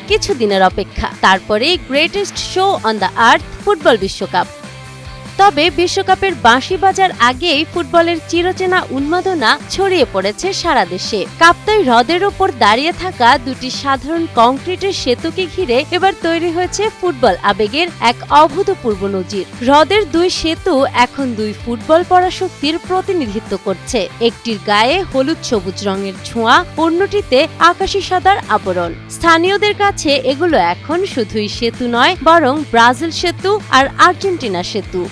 কিছুদিনের অপেক্ষা, তারপরেই greatest show on the earth football বিশ্বকাপ। তবে বিশ্বকাপের বাঁশি বাজার আগেই ফুটবলের চিরচেনা উন্মাদনা ছড়িয়ে পড়েছে সারা দেশে। কাপ্তাই হ্রদের ওপর দাঁড়িয়ে থাকা দুটি সাধারণ কংক্রিটের সেতুকে ঘিরে এবার তৈরি হয়েছে ফুটবল আবেগের এক অভূতপূর্ব নজির। হ্রদের দুই সেতু এখন দুই ফুটবল পরাশক্তির প্রতিনিধিত্ব করছে। একটির গায়ে হলুদ সবুজ রঙের ছোঁয়া, অন্যটিতে আকাশি সাদার আবরণ। স্থানীয়দের কাছে এগুলো এখন শুধুই সেতু নয়, বরং ব্রাজিল সেতু আর আর্জেন্টিনা সেতু।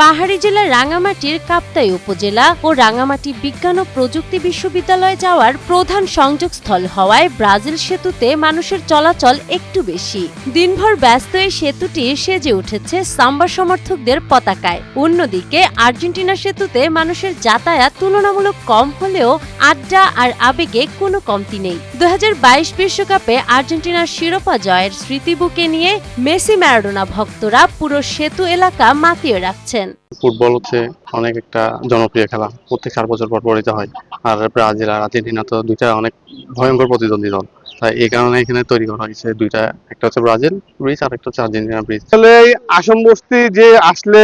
পাহাড়ি জেলা রাঙ্গামাটির কাপ্তাই উপজেলা ও রাঙ্গামাটি বিজ্ঞান ও প্রযুক্তি বিশ্ববিদ্যালয়ে যাওয়ার প্রধান সংযোগস্থল হওয়ায় ব্রাজিল সেতুতে মানুষের চলাচল একটু বেশি। দিনভর ব্যস্ত এই সেতুটি সেজে উঠেছে সাম্বা সমর্থকদের পতাকায়। অন্যদিকে আর্জেন্টিনা সেতুতে মানুষের যাতায়াত তুলনামূলক কম হলেও আড্ডা আর আবেগে কোনো কমতি নেই। 2022 বিশ্বকাপে আর্জেন্টিনার শিরোপা জয়ের স্মৃতি বুকে নিয়ে মেসি ম্যারাডোনা ভক্তরা পুরো সেতু এলাকা মাতিয়ে রাখছেন। ফুটবল হচ্ছে অনেক একটা জনপ্রিয় খেলা, প্রত্যেক 4 বছর পর পরিত হয়। আর ব্রাজিল আর আর্জেন্টিনা তো দুইটা অনেক ভয়ঙ্কর প্রতিদ্বন্দ্বী দল, তাই এই কারণে এখানে তৈরি করা হয়েছে দুইটা, একটা হচ্ছে ব্রাজিল ব্রিজ আর একটা হচ্ছে আর্জেন্টিনা ব্রিজ। আসলে এই আসাম বস্তি যে আসলে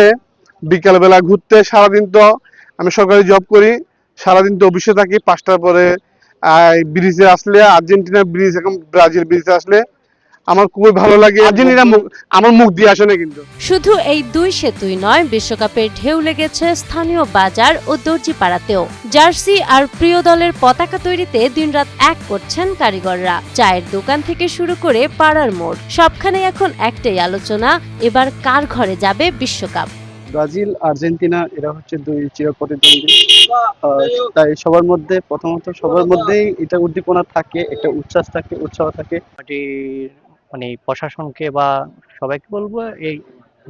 বিকাল বেলা ঘুরতে, সারাদিন তো আমি সরকারি জব করি, সারাদিন তো অফিসে থাকি, 5টার পরে ব্রিজে আসলে, আর্জেন্টিনা ব্রিজ এখন ব্রাজিল ব্রিজে আসলে আমার খুবই ভালো লাগে। আর্জেন্টিনা আমার মুখ দিয়ে আসে না। কিন্তু শুধু এই দুই সেতুই নয়, বিশ্বকাপের ঢেউ লেগেছে স্থানীয় বাজার ও দর্জিপাড়াতেও। জার্সি আর প্রিয় দলের পতাকা তৈরিতে দিনরাত এক করছেন কারিগররা। চায়ের দোকান থেকে শুরু করে পাড়ার মোড়, সবখানে এখন একটাই আলোচনা, এবার কার ঘরে যাবে বিশ্বকাপ। ব্রাজিল আর্জেন্টিনা এরা হচ্ছে দুই চিরপ্রতিদ্বন্দ্বী, তাই সবার মধ্যেই এটা উদ্দীপনা থাকে, একটা উচ্ছ্বাস থাকে, উৎসাহ থাকে। মানে প্রশাসনকে বা সবাইকে বলবো, এই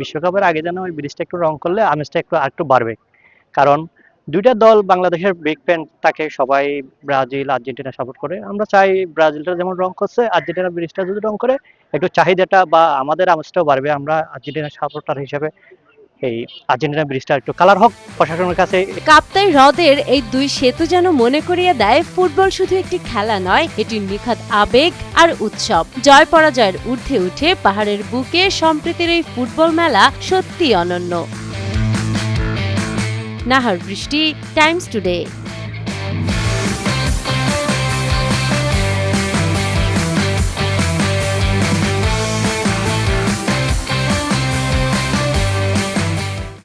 বিশ্বকাপের আগে যেন ওই ব্রিজটা একটু রং করলে আমেজটা একটু বাড়বে। কারণ দুইটা দল বাংলাদেশের বিগ ফ্যান থাকে, সবাই ব্রাজিল আর্জেন্টিনা সাপোর্ট করে। আমরা চাই ব্রাজিলটা যেমন রং করছে, আর্জেন্টিনা ব্রিজটা যদি রং করে একটু চাহিদাটা বা আমাদের আমেজটাও বাড়বে। আমরা আর্জেন্টিনা সাপোর্টার হিসেবে এই আর্জেন্টিনা ব্রিজটা একটু কালার হোক প্রশাসনের কাছে। কাপ্তাই হ্রদের এই দুই সেতু যেন মনে করিয়ে দেয় ফুটবল শুধু একটি খেলা নয়, এটি নিখাদ আবেগ আর উৎসব। জয় পরাজয়ের ঊর্ধ্বে উঠে পাহাড়ের বুকে সম্প্রীতির এই ফুটবল মেলা সত্যি অনন্য। নাহার বৃষ্টি, টাইমস টুডে।